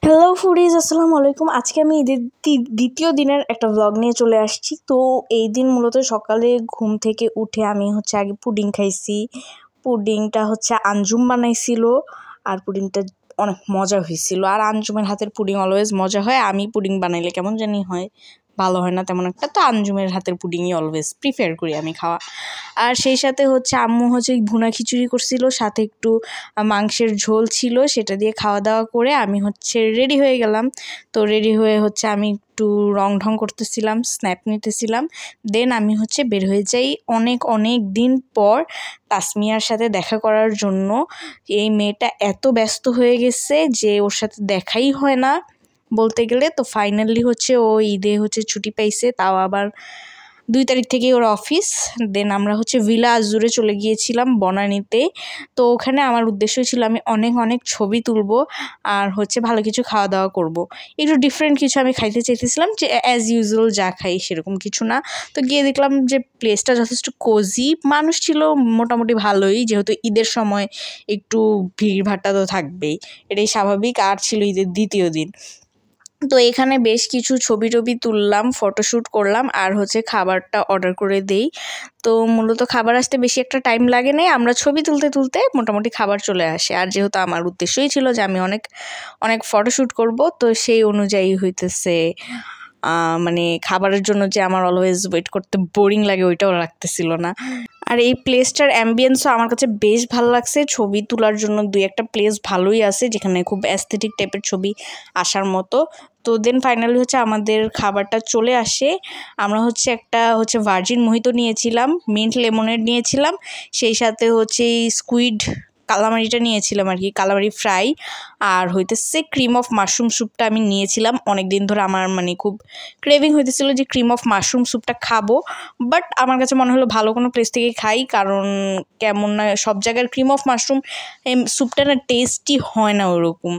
Hello foodies, আসসালামু আলাইকুম। আজকে আমি ঈদের দ্বিতীয় দিনের একটা ব্লগ নিয়ে চলে আসছি। তো এই দিন মূলত সকালে ঘুম থেকে উঠে আমি আগে পুডিং খাইছি। পুডিংটা আঞ্জুম বানাইছিল, আর পুডিংটা অনেক মজা হয়েছিল। আর আঞ্জুমের হাতের পুডিং অলওয়েজ মজা হয়। আমি পুডিং বানাইলে কেমন জানি হয়, ভালো হয় না তেমন একটা। তো আঞ্জুমের হাতের পুডিংই অলওয়েজ প্রিফার করি আমি খাওয়া। আর সেই সাথে আম্মু ভুনা খিচুড়ি করছিল, সাথে একটু মাংসের ঝোল ছিল, সেটা দিয়ে খাওয়া দাওয়া করে আমি রেডি হয়ে গেলাম। তো রেডি হয়ে আমি একটু রং ঢং করতেছিলাম, স্ন্যাপ নিতেছিলাম। দেন আমি বের হয়ে যাই অনেক দিন পর তাসমিয়ার সাথে দেখা করার জন্য। এই মেয়েটা এত ব্যস্ত হয়ে গেছে যে ওর সাথে দেখাই হয় না বলতে গেলে। তো ফাইনালি ও ঈদে ছুটি পাইছে, তাও আবার 2 তারিখ থেকে ওর অফিস। দেন আমরা ভিলা আজুরে চলে গিয়েছিলাম বনানীতে। তো ওখানে আমার উদ্দেশ্য ছিল আমি অনেক ছবি তুলবো আর ভালো কিছু খাওয়া দাওয়া করব। একটু ডিফারেন্ট কিছু আমি খাইতে চাইতেছিলাম, যে অ্যাজ ইউজুয়াল যা খাই সেরকম কিছু না। তো গিয়ে দেখলাম যে প্লেসটা যথেষ্ট কোজি, মানুষ ছিল মোটামুটি ভালোই, যেহেতু ঈদের সময় একটু ভিড়ভাট্টা তো থাকবেই, এটাই স্বাভাবিক। আর ছিল ঈদের দ্বিতীয় দিন। তো এখানে বেশ কিছু ছবি টবি তুললাম, ফটোশ্যুট করলাম, আর খাবারটা অর্ডার করে দেই। তো মূলত খাবার আসতে বেশি একটা টাইম লাগে নাই, আমরা ছবি তুলতে মোটামুটি খাবার চলে আসে। আর যেহেতু আমার উদ্দেশ্যই ছিল যে আমি অনেক ফটোশ্যুট করব, তো সেই অনুযায়ী মানে খাবারের জন্য যে আমার অলওয়েজ ওয়েট করতে বোরিং লাগে ওইটাও লাগতেছিল না। আর এই প্লেসটার অ্যাম্বিয়েন্সও আমার কাছে বেশ ভালো লাগছে। ছবি তোলার জন্য 2-1টা প্লেস ভালোই আছে যেখানে খুব অ্যাস্থেটিক টাইপের ছবি আসার মতো। তো দেন ফাইনালি আমাদের খাবারটা চলে আসে। আমরা একটা ভার্জিন মোহিতো নিয়েছিলাম, মিন্ট লেমনেড নিয়েছিলাম, সেই সাথে স্কুইড কালামারিটা নিয়েছিলাম আর কি, কালামারি ফ্রাই। আর ক্রিম অফ মাশরুম স্যুপটা আমি নিয়েছিলাম। অনেক দিন ধরে আমার খুব ক্রেভিং হইতেছিল যে ক্রিম অফ মাশরুম স্যুপটা খাবো, বাট আমার কাছে মনে হলো ভালো কোনো প্লেস থেকে খাই, কারণ কেমন না সব জায়গার ক্রিম অফ মাশরুম স্যুপটা না টেস্টি হয় না ওরকম।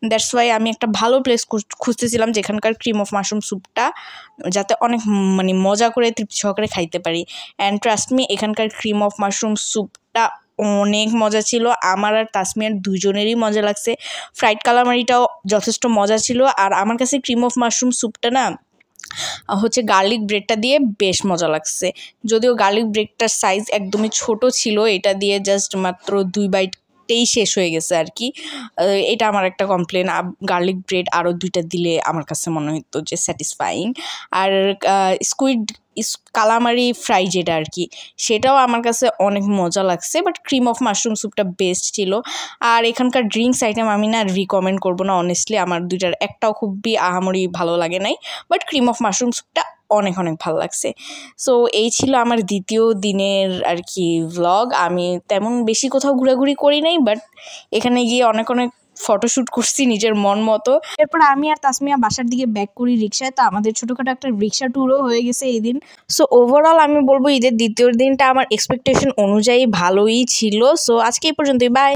দ্যাটস ওয়াই আমি একটা ভালো প্লেস খুঁজতেছিলাম যেখানকার ক্রিম অফ মাশরুম স্যুপটা যাতে অনেক মজা করে তৃপ্তি সহকারে খাইতে পারি। অ্যান্ড ট্রাস্ট মি, এখানকার ক্রিম অফ মাশরুম স্যুপটা অনেক মজা ছিল। আমার আর তাসমিয়ার দুজনেরই মজা লাগছে। ফ্রাইড কালামারিটাও যথেষ্ট মজা ছিল। আর আমার কাছে ক্রিম অফ মাশরুম স্যুপটা না গার্লিক ব্রেডটা দিয়ে বেশ মজা লাগছে। যদিও গার্লিক ব্রেডটার সাইজ একদমই ছোট ছিল, এটা দিয়ে জাস্ট মাত্র 2 বাইটেই শেষ হয়ে গেছে আর কি। এটা আমার একটা কমপ্লেন। গার্লিক ব্রেড আরও 2টা দিলে আমার কাছে মনে হতো যে স্যাটিসফাইং। আর স্কুইড কালামারি ফ্রাই যেটা আর কি, সেটাও আমার কাছে অনেক মজা লাগছে, বাট ক্রিম অফ মাশরুম স্যুপটা বেস্ট ছিল। আর এখানকার ড্রিঙ্কস আইটেম আমি না রিকমেন্ড করবো না অনেস্টলি, আমার 2টার একটাও খুবই আহামরি ভালো লাগে নাই, বাট ক্রিম অফ মাশরুম স্যুপটা অনেক ভালো লাগছে। সো এই ছিল আমার দ্বিতীয় দিনের আর কি ভ্লগ। আমি তেমন বেশি কোথাও ঘোরাঘুরি করি নাই, বাট এখানে গিয়ে অনেক ফটোশ্যুট করছি নিজের মন মতো। এরপর আমি আর তাসমিয়া বাসার দিকে ব্যাক করি রিক্সায়। তো আমাদের ছোটোখাটো একটা রিক্সা ট্যুরও হয়ে গেছে এই দিন। সো ওভারঅল আমি বলবো ঈদের দ্বিতীয় দিনটা আমার এক্সপেকটেশন অনুযায়ী ভালোই ছিল। সো আজকে এই পর্যন্তই, বাই।